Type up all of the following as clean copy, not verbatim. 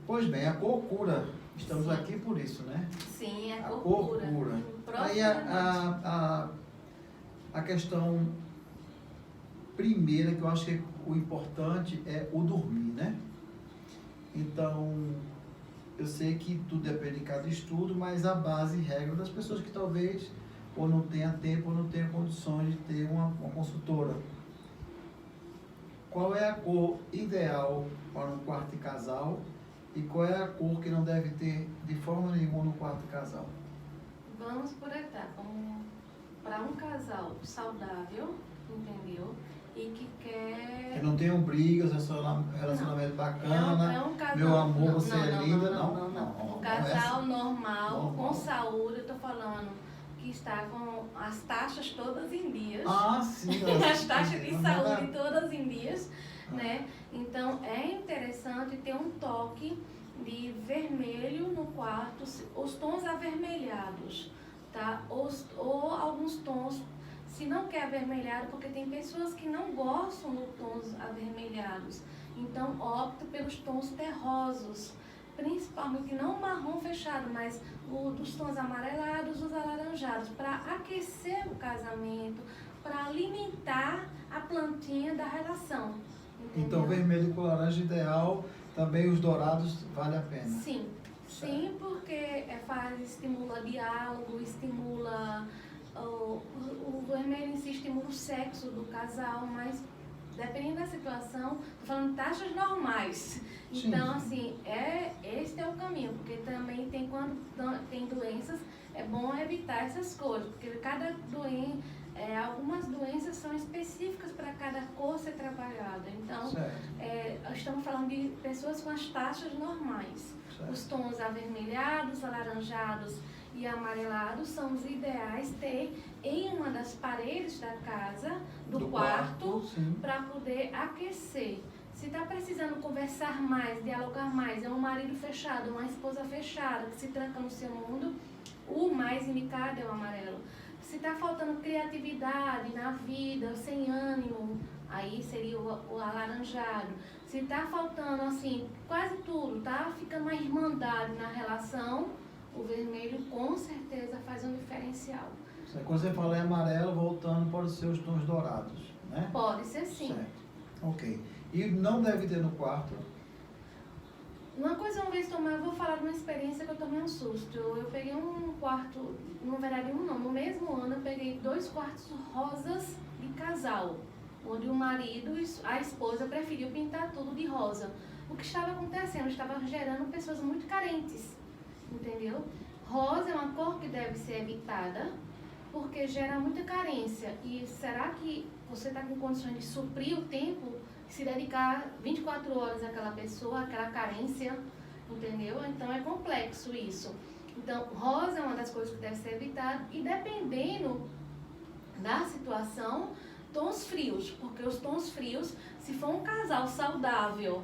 Pois bem, a cor cura. Estamos Sim. aqui por isso, né? Sim, A cor cor cura. cura. Aí Profundamente. a questão primeira que eu acho que o importante é o dormir, né? Então, eu sei que tudo depende de cada estudo, mas a base e regra das pessoas que talvez ou não tenha tempo ou não tenha condições de ter uma consultora. Qual é a cor ideal para um quarto de casal e qual é a cor que não deve ter de forma nenhuma no quarto de casal? Vamos por etapa. Para um casal saudável, entendeu? E que quer. Que não tenham brigas, é só um relacionamento bacana, É um casal. meu amor, não, você não, é não, linda. não. Um não é assim. casal normal, com Normal. saúde, eu tô falando que está com as taxas todas em dias. Ah, sim. As taxas de Não, saúde não. todas em dias, né? Então é interessante ter um toque de vermelho no quarto, os tons avermelhados, tá? Ou alguns tons, se não quer avermelhado, porque tem pessoas que não gostam de tons avermelhados, então opta pelos tons terrosos, principalmente não marrom fechado, mas dos tons amarelados, os alaranjados, para aquecer o casamento, para alimentar a plantinha da relação. Entendeu? Então, vermelho com laranja ideal, também os dourados vale a pena. Sim, sim, porque estimula diálogo, estimula o vermelho em si estimula o sexo do casal, mas dependendo da situação, tô falando taxas normais. Sim. Então, assim, esse é o caminho, porque também tem quando tem doenças, é bom evitar essas cores, porque cada doença, algumas doenças são específicas para cada cor ser trabalhada. Então, estamos falando de pessoas com as taxas normais. Certo. Os tons avermelhados, alaranjados e amarelados são os ideais ter em uma das paredes da casa, do quarto, para poder aquecer. Se está precisando conversar mais, dialogar mais, é um marido fechado, uma esposa fechada, que se tranca no seu mundo, o mais indicado é o amarelo. Se está faltando criatividade na vida, sem ânimo, aí seria o alaranjado. Se está faltando, assim, quase tudo, tá ficando uma irmandade na relação, o vermelho com certeza faz um diferencial. Quando você fala em amarelo, voltando para os seus tons dourados, né? Pode ser sim. Certo. Ok. E não deve ter no quarto? Uma coisa, uma vez eu vou falar de uma experiência que eu tomei um susto. Eu peguei um quarto, na verdade no mesmo ano eu peguei 2 quartos rosas de casal, onde o marido e a esposa preferiu pintar tudo de rosa. O que estava acontecendo? Estava gerando pessoas muito carentes, entendeu? Rosa é uma cor que deve ser evitada, porque gera muita carência. E será que você está com condições de suprir o tempo, se dedicar 24 horas àquela pessoa, àquela carência, entendeu? Então é complexo isso. Então, rosa é uma das coisas que deve ser evitada e dependendo da situação, tons frios, porque os tons frios, se for um casal saudável,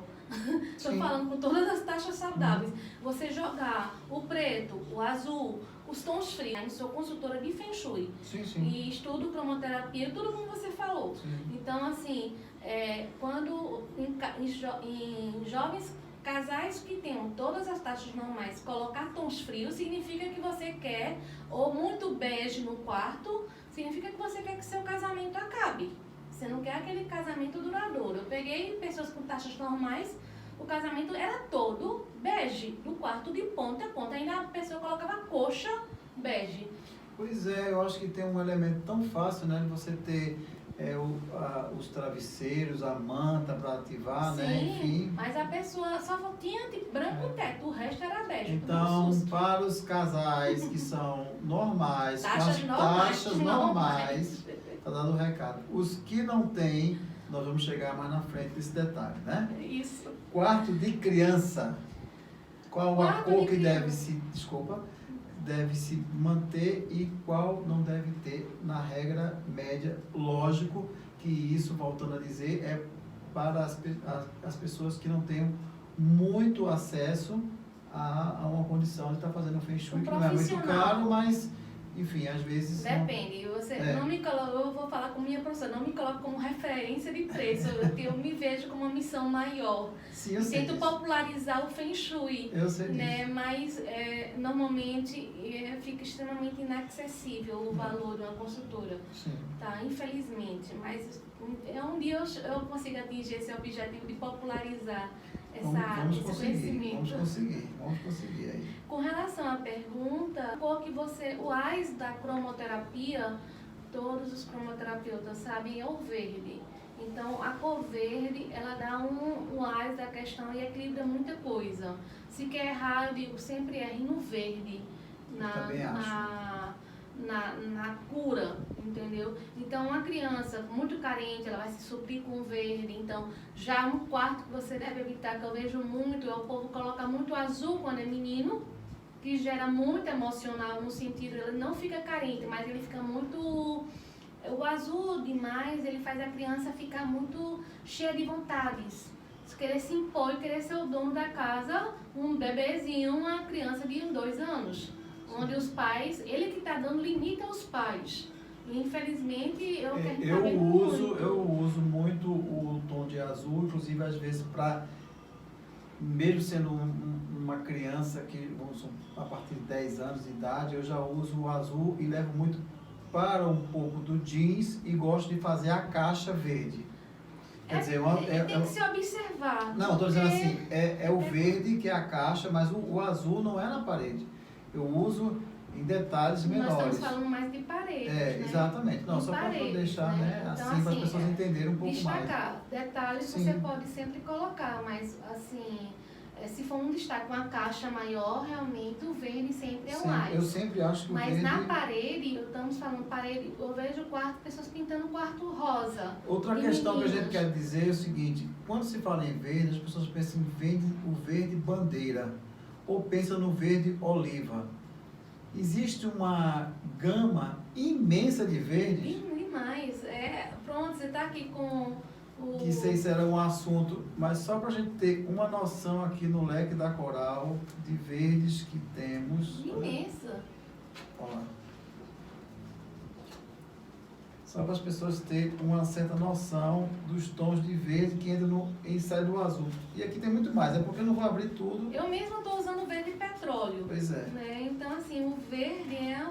estou falando com todas as taxas saudáveis, você jogar o preto, o azul, os tons frios, eu sou consultora de Feng Shui e estudo cromoterapia, tudo como você falou. Então, assim, quando em jovens casais que tenham todas as taxas normais, colocar tons frios significa que você quer, ou muito bege no quarto, significa que você quer que seu casamento acabe. Você não quer aquele casamento duradouro. Eu peguei pessoas com taxas normais, o casamento era todo bege, do quarto de ponta a ponta. Ainda a pessoa colocava coxa bege. Pois é, eu acho que tem um elemento tão fácil, né, de você ter os travesseiros, a manta para ativar, né, enfim. Mas a pessoa só tinha de branco o teto, o resto era bege. Então, para os casais que são normais, com as taxas normais, tá dando o recado. Os que não têm, nós vamos chegar mais na frente desse detalhe, né? Isso. Quarto de criança. Qual a cor que deve se manter e qual não deve ter na regra média? Lógico que isso, voltando a dizer, é para as pessoas que não tenham muito acesso a uma condição de estar fazendo Feng Shui, que não é muito caro, mas enfim, às vezes... Depende. Você não me coloca, eu vou falar com minha professora, não me coloca como referência de preço. Eu me vejo como uma missão maior. Sim, eu sei tento disso. popularizar o Feng Shui. Eu sei né? disso. Mas normalmente fica extremamente inacessível o valor de uma consultora. Sim. Tá? Infelizmente. Mas um dia eu consigo atingir esse objetivo de popularizar esse conhecimento. Vamos conseguir aí. Com relação à pergunta, o AIS da cromoterapia, todos os cromoterapeutas sabem, é o verde. Então, a cor verde, ela dá um AIS da questão e equilibra muita coisa. Se quer errar, eu digo, sempre erre no verde, na cura, entendeu? Então, uma criança muito carente, ela vai se suprir com verde. Então, já no quarto que você deve evitar, que eu vejo muito, é o povo coloca muito azul quando é menino, que gera muito emocional, no sentido, ele não fica carente, mas ele fica muito... O azul demais, ele faz a criança ficar muito cheia de vontades. Querer se impor e querer ser o dono da casa, um bebezinho, uma criança de 2 anos. Onde os pais, ele que está dando limite aos pais. E, infelizmente, eu uso muito o tom de azul, inclusive às vezes para, mesmo sendo uma criança que a partir de 10 anos de idade, eu já uso o azul e levo muito para um pouco do jeans e gosto de fazer a caixa verde. Quer dizer, tem que se observar. Não, estou dizendo assim, é o verde que é a caixa, mas o azul não é na parede. Eu uso em detalhes menores. Nós estamos falando mais de paredes, né? Exatamente. Não, de só para deixar, né? Então, assim, para as pessoas entenderem um pouco destacar. mais. Detalhes você pode sempre colocar, mas assim, se for um destaque, uma caixa maior, realmente o verde sempre é o mais. Eu sempre acho que o mas verde... na parede, estamos falando parede, eu vejo pessoas pintando o quarto rosa. Outra questão que a gente quer dizer é o seguinte, quando se fala em verde, as pessoas pensam em o verde bandeira, ou pensam no verde oliva. Existe uma gama imensa de verdes. Demais. Pronto, você está aqui com que isso era um assunto, mas só para a gente ter uma noção aqui no leque da Coral de verdes que temos. Imensa. Olha lá. Só para as pessoas terem uma certa noção dos tons de verde que entram e saem do azul. E aqui tem muito mais, é porque eu não vou abrir tudo. Eu mesma estou usando verde petróleo. Pois é. Né? Então, assim, o verde é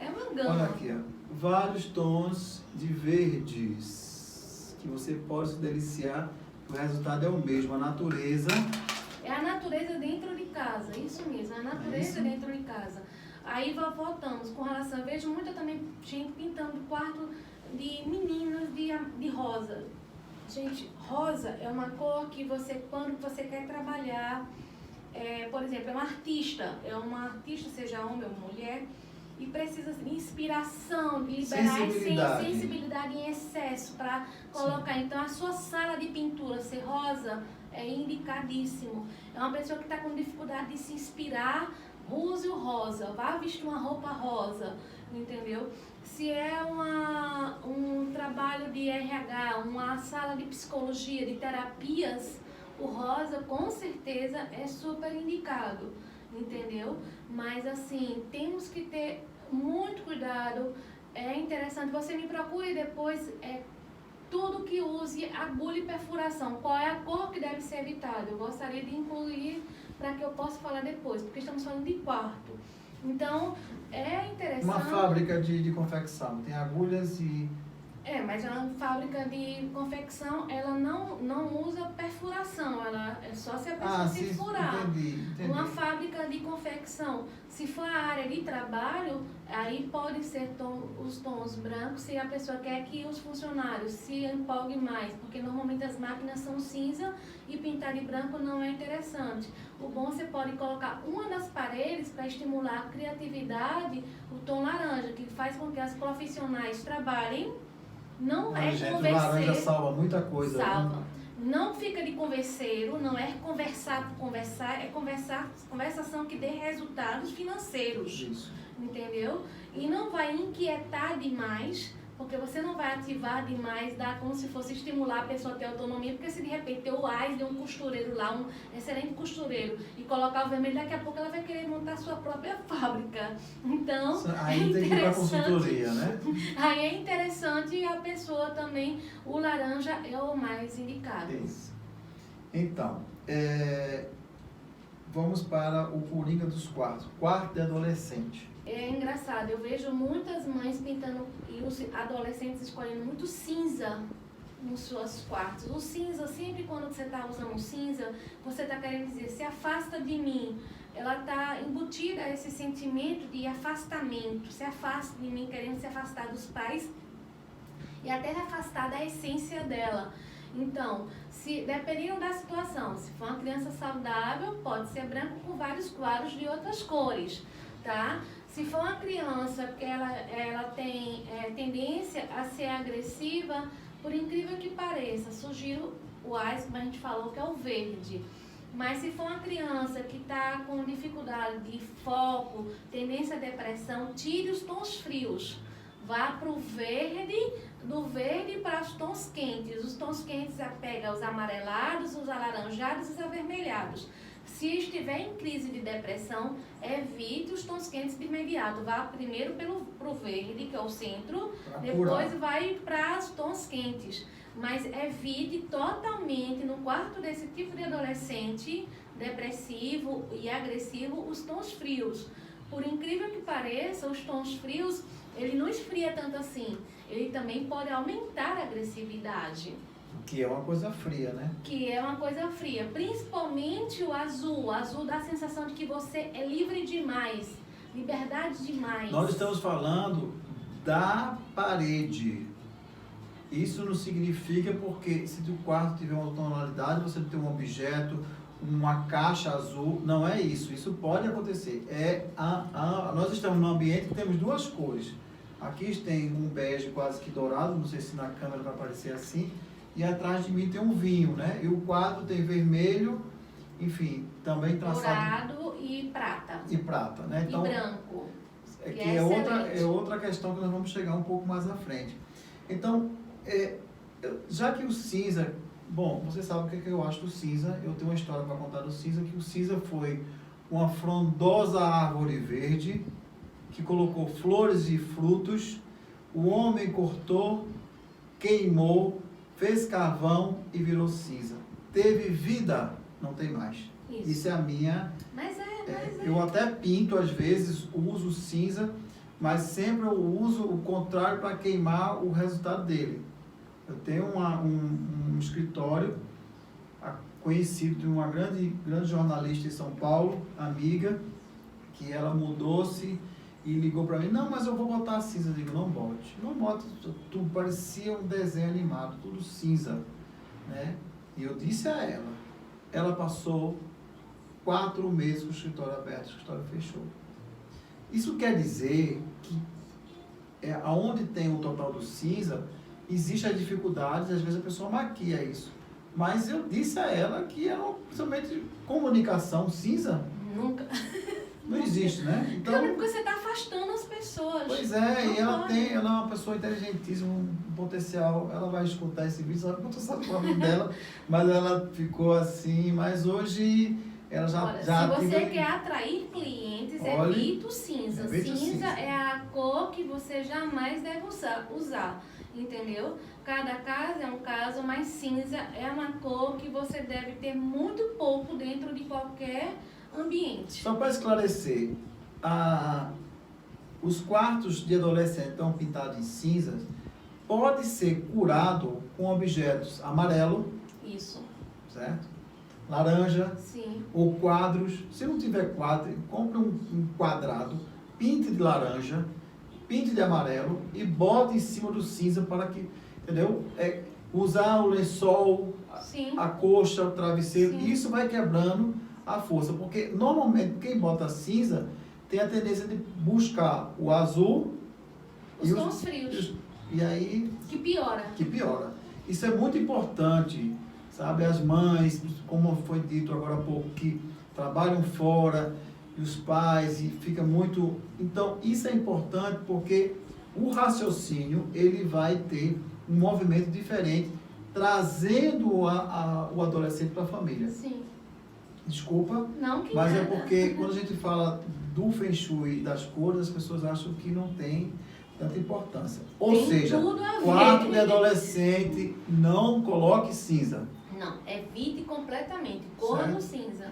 uma gama. Olha aqui, ó. Vários tons de verdes que você pode se deliciar, o resultado é o mesmo, a natureza. É a natureza dentro de casa, isso mesmo, a natureza dentro de casa. Aí voltamos com relação, eu vejo muita também gente pintando o quarto de meninos de rosa. Gente, rosa é uma cor que você, quando você quer trabalhar, por exemplo, é uma artista, seja homem ou mulher, e precisa de inspiração, de liberar sensibilidade em excesso para colocar. Então, a sua sala de pintura ser rosa é indicadíssimo. É uma pessoa que está com dificuldade de se inspirar, use o rosa, vá vestir uma roupa rosa, entendeu? Se é um trabalho de RH, uma sala de psicologia, de terapias, o rosa com certeza é super indicado, entendeu? Mas assim, temos que ter muito cuidado. É interessante, você me procure depois, tudo que use agulha e perfuração. Qual é a cor que deve ser evitada? Eu gostaria de incluir para que eu possa falar depois, porque estamos falando de quarto. Então, é interessante... Uma fábrica de confecção, tem agulhas e... mas uma fábrica de confecção, ela não usa perfuração, ela é só se a pessoa se furar. Entendi. Uma fábrica de confecção, se for a área de trabalho, aí pode ser os tons brancos, se a pessoa quer que os funcionários se empolguem mais, porque normalmente as máquinas são cinza e pintar de branco não é interessante. O bom, você pode colocar uma das paredes para estimular a criatividade, o tom laranja, que faz com que as profissionais trabalhem. Não é converseiro. O laranja salva muita coisa. Salva. Não fica de converseiro, não é conversar por conversar, é conversação que dê resultados financeiros. Isso. Entendeu? E não vai inquietar demais, porque você não vai ativar demais, dar como se fosse estimular a pessoa a ter autonomia, porque se de repente ter o AIS de um costureiro lá, um excelente costureiro, e colocar o vermelho, daqui a pouco ela vai querer montar a sua própria fábrica. Então, aí tem que ir para consultoria, né? Aí é interessante a pessoa também, o laranja é o mais indicado. Isso. Então, vamos para o coringa dos quartos. Quarto de adolescente. É engraçado, eu vejo muitas mães pintando e os adolescentes escolhendo muito cinza nos seus quartos. O cinza, sempre quando você está usando cinza, você está querendo dizer, se afasta de mim. Ela está embutida a esse sentimento de afastamento, se afasta de mim, querendo se afastar dos pais e até afastar da essência dela. Então, se dependendo da situação, se for uma criança saudável, pode ser branco com vários quadros de outras cores, tá? Se for uma criança que ela tem tendência a ser agressiva, por incrível que pareça, sugiro o AIS, como a gente falou, que é o verde. Mas se for uma criança que está com dificuldade de foco, tendência à depressão, tire os tons frios. Vá para o verde, do verde para os tons quentes. Os tons quentes pega os amarelados, os alaranjados e os avermelhados. Se estiver em crise de depressão, evite os tons quentes de imediato. Vá primeiro para o verde, que é o centro, depois vai para os tons quentes. Mas evite totalmente, no quarto desse tipo de adolescente depressivo e agressivo, os tons frios. Por incrível que pareça, os tons frios, ele não esfria tanto assim. Ele também pode aumentar a agressividade. Que é uma coisa fria, né? Que é uma coisa fria. Principalmente o azul. O azul dá a sensação de que você é livre demais. Liberdade demais. Nós estamos falando da parede. Isso não significa porque se o quarto tiver uma tonalidade, você tem um objeto, uma caixa azul. Não é isso. Isso pode acontecer. Nós estamos num ambiente que temos duas cores. Aqui tem um bege quase que dourado, não sei se na câmera vai aparecer assim. E atrás de mim tem um vinho, né? E o quadro tem vermelho, enfim, também traçado. Dourado e prata. E prata, né? Então, e branco. É outra questão que nós vamos chegar um pouco mais à frente. Então, já que o cinza... Bom, você sabe o que eu acho do cinza. Eu tenho uma história para contar do cinza, que o cinza foi uma frondosa árvore verde que colocou flores e frutos. O homem cortou, queimou, fez carvão e virou cinza. Teve vida, não tem mais. Isso é a minha... Eu até pinto, às vezes, uso cinza, mas sempre eu uso o contrário para queimar o resultado dele. Eu tenho um escritório conhecido de uma grande jornalista em São Paulo, amiga, que ela mudou-se e ligou para mim, não, mas eu vou botar cinza. Eu digo, não bote. Não bote, tudo parecia um desenho animado, tudo cinza, né? E eu disse a ela passou 4 meses com o escritório aberto, o escritório fechou. Isso quer dizer que aonde tem o total do cinza, existe a dificuldade, às vezes a pessoa maquia isso. Mas eu disse a ela que era principalmente comunicação cinza. Nunca. Não existe, né? Então, porque você está afastando as pessoas. Pois é, e ela é uma pessoa inteligentíssima, um potencial. Ela vai escutar esse vídeo, ela não sabe o nome dela, mas ela ficou assim. Mas hoje ela já se você quer atrair clientes, evite o cinza. Cinza é a cor que você jamais deve usar. Entendeu? Cada caso é um caso, mas cinza é uma cor que você deve ter muito pouco dentro de qualquer ambiente. Só para esclarecer, os quartos de adolescente estão pintados em cinzas, pode ser curado com objetos amarelo, isso, certo? Laranja, sim, ou quadros. Se não tiver quadro, compre um quadrado, pinte de laranja, pinte de amarelo e bote em cima do cinza para que, entendeu? Usar o lençol, a coxa, o travesseiro, isso vai quebrando a força, porque normalmente quem bota cinza tem a tendência de buscar o azul os tons frios. E aí... Que piora. Isso é muito importante, sabe? As mães, como foi dito agora há pouco, que trabalham fora, e os pais, e fica muito... Então, isso é importante porque o raciocínio ele vai ter um movimento diferente, trazendo o adolescente para a família. Sim. Desculpa, Não que mas é nada. porque quando a gente fala do Feng Shui e das cores, as pessoas acham que não tem tanta importância. Ou Tem seja, tudo a ver. quarto de adolescente, não coloque cinza. Não, evite completamente. Cor Certo. no cinza.